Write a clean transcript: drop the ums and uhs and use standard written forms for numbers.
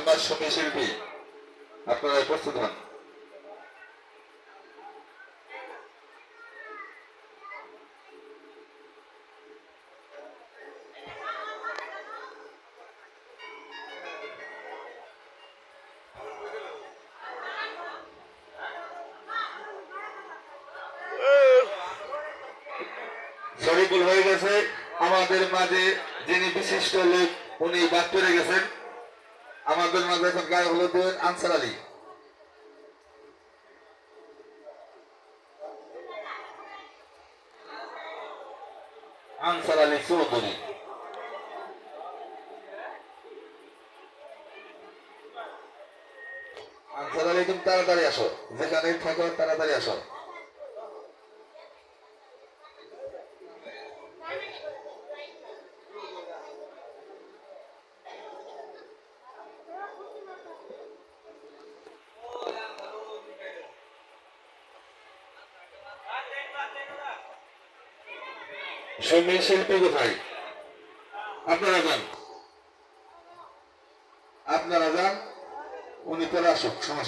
Number সঙ্গী শিল্পী আপনারা প্রস্তুত হন। শরীফুল হয়ে গেছে আমাদের মাঝে, যিনি বিশিষ্ট লোক উনি বাদ পড়ে গেছেন। আমাদের মাঝে এখন গায়ে হলুদ দেবেন answer Ali. Answer Ali Chowdhury. Answer Ali তুমি তাড়াতাড়ি আসো, যেখানে থাকো তাড়াতাড়ি আসো। সঙ্গী শিল্পী কোথায়? আপনারা যান, আপনারা যান, উনি পরে আসুক, সমস্যা